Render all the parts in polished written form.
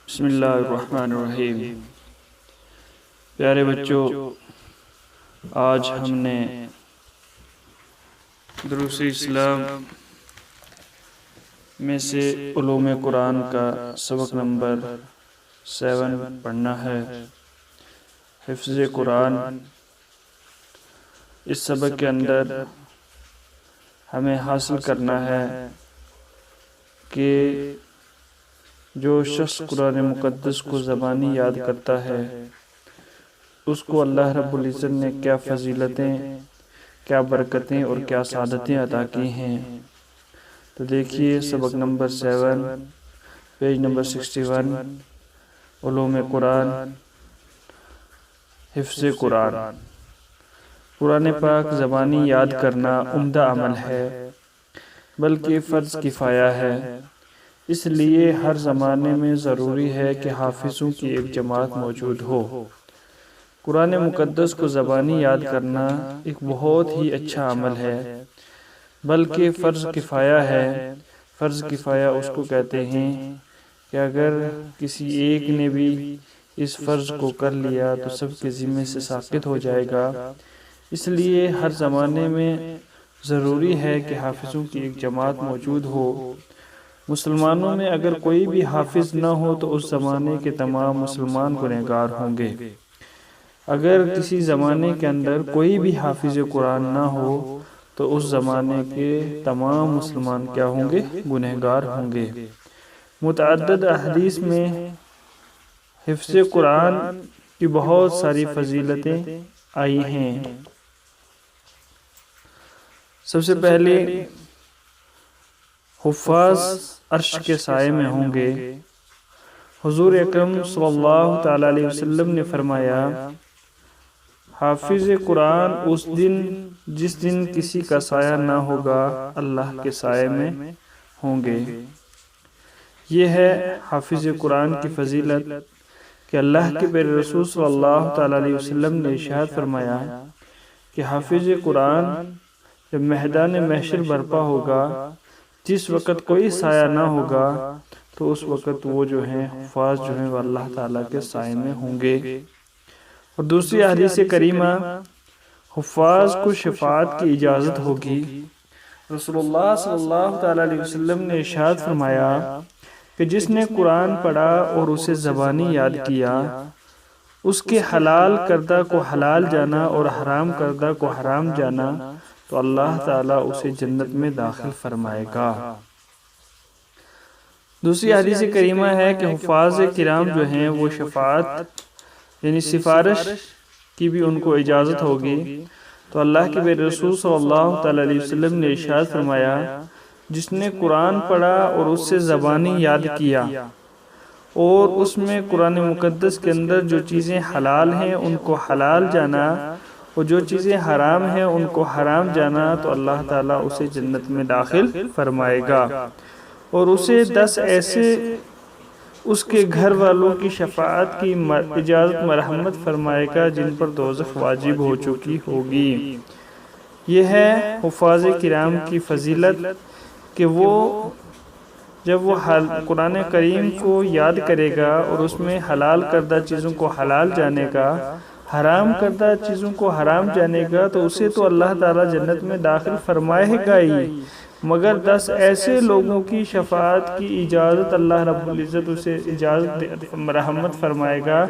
بسم اللہ الرحمن الرحیم۔ پیارے بچوں، آج ہم نے دروس اسلام میں سے علوم قرآن کا سبق نمبر 7 پڑھنا ہے، حفظ قرآن۔ اس سبق کے اندر ہمیں حاصل کرنا ہے کہ جو شخص قرآن مقدس کو زبانی یاد کرتا ہے اس کو اللہ رب العزت نے کیا فضیلتیں، کیا برکتیں اور کیا سعادتیں عطا کی ہیں۔ تو دیکھیے سبق نمبر 7 پیج نمبر 61، علوم قرآن، حفظ قرآن۔ قرآن پاک زبانی یاد کرنا عمدہ عمل ہے، بلکہ فرض کفایہ ہے۔ اس لیے ہر زمانے میں ضروری ہے کہ حافظوں کی ایک جماعت موجود ہو۔ قرآن مقدس کو زبانی یاد کرنا ایک بہت ہی اچھا عمل ہے، بلکہ فرض کفایہ ہے۔ فرض کفایہ اس کو کہتے ہیں کہ اگر کسی ایک نے بھی اس فرض کو کر لیا تو سب کے ذمے سے ساقط ہو جائے گا۔ اس لیے ہر زمانے میں ضروری ہے کہ حافظوں کی ایک جماعت موجود ہو۔ مسلمانوں میں اگر کوئی بھی حافظ نہ ہو تو اس زمانے کے تمام مسلمان گنہگار ہوں گے۔ اگر کسی زمانے کے اندر کوئی بھی حافظ قرآن نہ ہو تو اس زمانے کے تمام مسلمان کیا ہوں گے؟ گنہگار ہوں گے۔ متعدد احادیث میں حفظ قرآن کی بہت ساری فضیلتیں آئی ہیں۔ سب سے پہلے حفاظ عرش کے سائے میں ہوں گے۔ حضور اکرم صلی اللہ تعالی علیہ وسلم نے فرمایا، حافظ قرآن اس دن جس دن کسی کا سایہ نہ ہوگا اللہ کے سائے میں ہوں گے۔ یہ ہے حافظ قرآن کی فضیلت کہ اللہ کے پیارے رسول صلی اللہ تعالی علیہ وسلم نے ارشاد فرمایا کہ حافظ قرآن جب میدان محشر برپا ہوگا، جس وقت کوئی سایہ نہ ہوگا تو اس وقت وہ جو ہیں حفاظ جو ہیں وہ اللہ تعالیٰ کے سائے میں ہوں گے۔ اور دوسری حدیث کریمہ، حفاظ کو شفاعت کی اجازت ہوگی۔ رسول اللہ صلی اللہ تعالیٰ علیہ وسلم نے ارشاد فرمایا کہ جس نے قرآن پڑھا اور اسے زبانی یاد کیا، اس کے حلال کردہ کو حلال جانا اور حرام کردہ کو حرام جانا تو اللہ تعالیٰ اسے جنت میں داخل فرمائے گا۔ دوسری حدیث کریمہ ہے کہ حفاظ کرام جو ہیں وہ شفاعت یعنی سفارش کی بھی ان کو اجازت ہوگی۔ تو اللہ کے پیارے رسول صلی اللہ تعالی علیہ وسلم نے ارشاد فرمایا، جس نے قرآن پڑھا اور اس سے زبانی یاد کیا اور اس میں قرآن مقدس کے اندر جو چیزیں حلال ہیں ان کو حلال جانا اور جو چیزیں حرام ہیں ان کو حرام جانا تو اللہ تعالیٰ اسے جنت میں داخل فرمائے گا، اور اسے 10 ایسے اس کے گھر والوں کی شفاعت کی اجازت مرحمت فرمائے گا جن پر دوزخ واجب ہو چکی ہوگی۔ یہ ہے حفاظ کرام کی فضیلت کہ وہ جب وہ قرآن کریم کو یاد کرے گا اور اس میں حلال کردہ چیزوں کو حلال جانے گا، حرام کردہ چیزوں کو حرام جانے گا تو اسے تو اللہ تعالیٰ جنت میں داخل فرمائے گا ہی، مگر 10 ایسے لوگوں کی شفاعت کی اجازت اللہ رب العزت اسے اجازت مرحمت فرمائے گا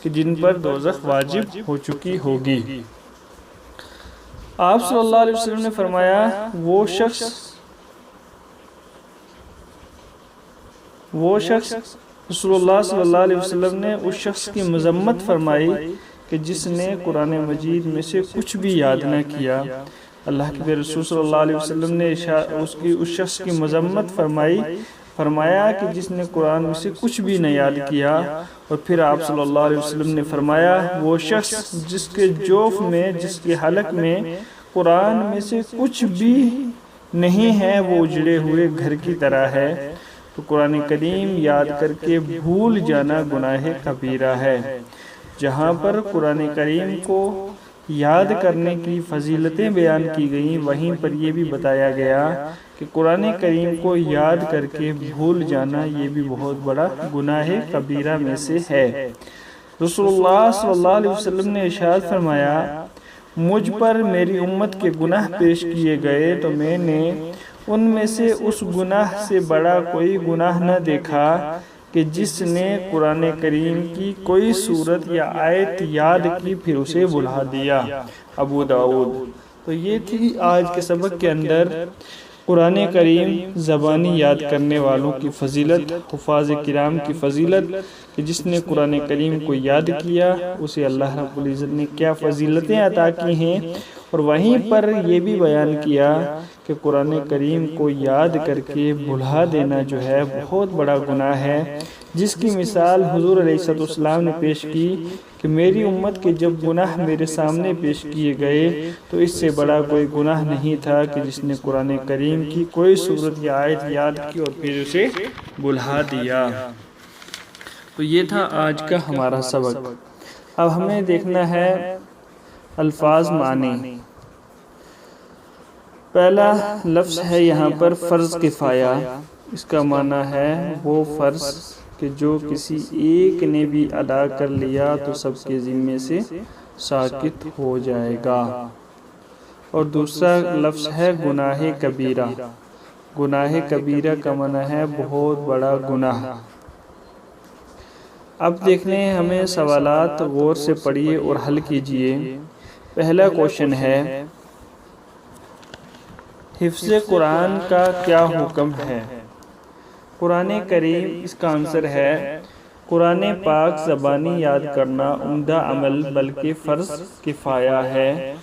کہ جن پر دوزخ واجب ہو چکی ہوگی۔ آپ صلی اللہ علیہ وسلم نے فرمایا، وہ شخص رسول اللہ صلی اللہ علیہ وسلم نے اس شخص کی مذمت فرمائی کہ جس نے قرآن مجید میں سے کچھ بھی یاد نہ کیا۔ اللہ کے رسول صلی اللہ علیہ وسلم نے اس شخص کی مذمت فرمایا کہ جس نے قرآن میں سے کچھ بھی نہ یاد کیا، اور پھر آپ صلی اللہ علیہ وسلم نے فرمایا، وہ شخص جس کے جوف میں، جس کے حلق میں قرآن میں سے کچھ بھی نہیں ہے وہ اجڑے ہوئے گھر کی طرح ہے۔ تو قرآن کریم یاد کر کے بھول جانا گناہ کبیرہ ہے۔ جہاں پر قرآن کریم کو یاد کرنے کی فضیلتیں بیان کی گئیں، وہیں پر یہ بھی بتایا گیا کہ قرآن کریم کو یاد کر کے بھول جانا یہ بھی بہت بڑا گناہ کبیرہ میں سے ہے۔ رسول اللہ صلی اللہ علیہ وسلم نے ارشاد فرمایا، مجھ پر میری امت کے گناہ پیش کیے گئے تو میں نے ان میں سے اس گناہ سے بڑا کوئی گناہ نہ دیکھا کہ جس نے قرآن کریم کی کوئی سورت یا آیت یاد کی پھر اسے بھلا دیا۔ ابو داؤد۔ تو یہ تھی آج کے سبق کے اندر قرآن کریم زبانی یاد کرنے والوں کی فضیلت، حفاظ کرام کی فضیلت، کہ جس نے قرآن کریم کو یاد کیا اسے اللہ رب العزت نے کیا فضیلتیں عطا کی ہیں، اور وہیں پر یہ بھی بیان کیا کہ قرآن کریم کو یاد کر کے بھلا دینا جو ہے بہت بڑا گناہ ہے، جس کی مثال حضور علیہ السلام نے پیش کی کہ میری امت کے جب گناہ میرے سامنے پیش کیے گئے تو اس سے بڑا کوئی گناہ نہیں تھا کہ جس نے قرآن کریم کی کوئی سورت یا آیت یاد کی اور پھر اسے بھلا دیا۔ تو یہ تھا آج کا ہمارا سبق۔ اب ہمیں دیکھنا ہے الفاظ معنی۔ پہلا لفظ ہے یہاں پر فرض کفایہ، اس کا معنی ہے وہ فرض کہ جو کسی ایک نے بھی ادا کر لیا تو سب کے ذمے سے ساقط ہو جائے گا۔ اور دوسرا لفظ ہے گناہ کبیرہ۔ گناہ کبیرہ کا معنی ہے بہت بڑا گناہ۔ اب دیکھنے ہمیں سوالات غور سے پڑھیے اور حل کیجئے۔ پہلا کوشچن ہے، حفظ قرآن کا کیا حکم ہے؟ قرآن کریم، اس کا آنسر ہے قرآن پاک زبانی یاد کرنا عمدہ عمل بلکہ فرض کفایہ ہے۔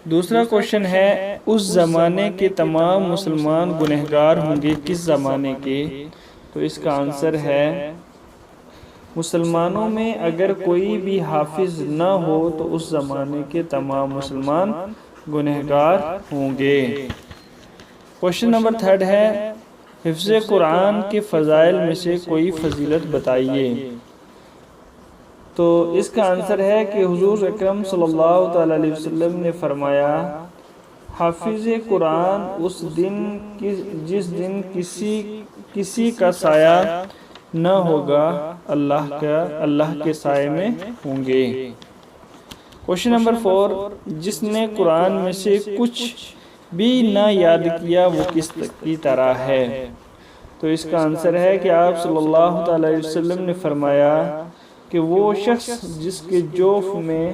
دوسرا کوشچن ہے، اس زمانے کے تمام مسلمان گنہگار ہوں گے کس زمانے کے؟ تو اس کا آنسر ہے مسلمانوں میں اگر کوئی بھی حافظ نہ ہو تو اس زمانے کے تمام مسلمان گنہگار ہوں گے۔ کوشچن نمبر 3 ہے، حفظ قرآن کے فضائل میں سے کوئی فضیلت بتائیے۔ تو اس کا آنسر ہے کہ حضور اکرم صلی اللہ تعالی علیہ وسلم نے فرمایا، حافظ قرآن اس دن جس دن کسی کا سایہ نہ ہوگا اللہ کے سائے میں ہوں گے۔ کوشچن نمبر 4، جس نے قرآن میں سے کچھ بھی نہ یاد کیا وہ کس کی طرح ہے؟ تو اس کا آنسر ہے کہ آپ صلی اللہ تعالی علیہ وسلم نے فرمایا کہ وہ شخص جس کے جوف میں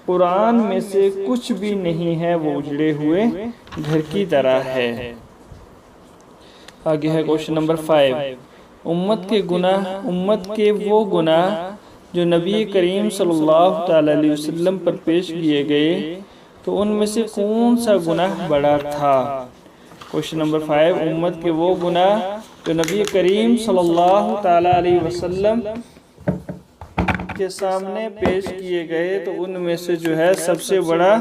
قرآن میں سے کچھ بھی نہیں ہے وہ اجڑے ہوئے گھر کی طرح ہے۔ آگے ہے کوشچن نمبر 5، امت کے وہ گناہ جو نبی کریم صلی اللہ تعالی علیہ وسلم پر پیش کیے گئے تو ان میں سے کون سا گناہ بڑا تھا؟ کوشچن نمبر 5، امت کے وہ گناہ جو نبی کریم صلی اللہ تعالی علیہ وسلم کے سامنے پیش کیے گئے تو ان میں سے جو ہے سب سے بڑا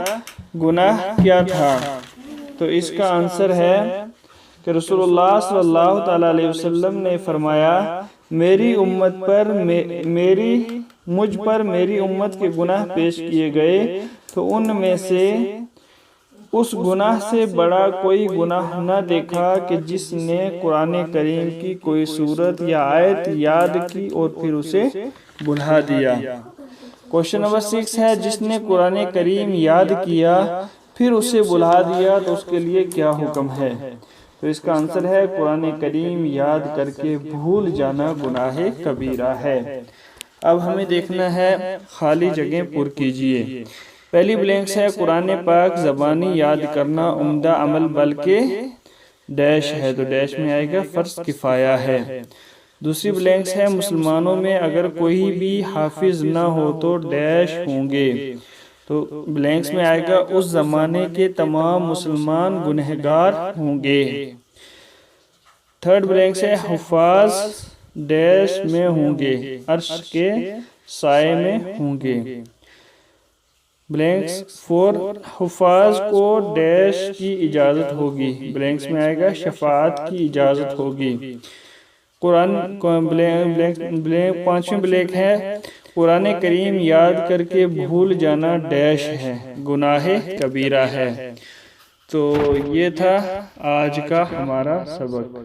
گناہ کیا تھا؟ تو اس کا آنسر ہے کہ رسول اللہ صلی اللہ تعالی علیہ وسلم نے فرمایا، مجھ پر میری امت کے گناہ پیش کیے گئے تو ان میں سے اس گناہ سے بڑا کوئی گناہ نہ دیکھا کہ جس نے قرآن کریم کی کوئی سورت یا آیت یاد کی اور پھر اسے بھلا دیا۔ کوشچن نمبر 6 ہے، جس نے قرآن کریم یاد کیا پھر اسے بھلا دیا تو اس کے لیے کیا حکم ہے؟ تو اس کا آنسر ہے قرآن کریم یاد کر کے بھول جانا گناہ کبیرہ ہے۔ اب ہمیں دیکھنا ہے خالی جگہیں پر کیجئے۔ پہلی بلینکس ہے قرآن پاک زبانی یاد کرنا عمدہ عمل بلکہ ڈیش ہے، تو ڈیش میں آئے گا فرض کفایہ ہے۔ دوسری بلینکس ہے مسلمانوں میں اگر کوئی بھی حافظ نہ ہو تو ڈیش ہوں گے، تو بلینکس میں آئے گا اس زمانے کے تمام مسلمان گنہگار ہوں گے۔ تھرڈ بلینکس ہے حفاظ ڈیش میں ہوں گے، عرش کے سائے میں ہوں گے۔ بلینکس 4، حفاظ کو ڈیش کی اجازت ہوگی، بلینکس میں آئے گا شفاعت کی اجازت ہوگی۔ قرآن پانچویں بلینک ہے قرآن کریم یاد کر کے بھول جانا ڈیش ہے، گناہ کبیرہ ہے۔ تو یہ تھا آج کا ہمارا سبق۔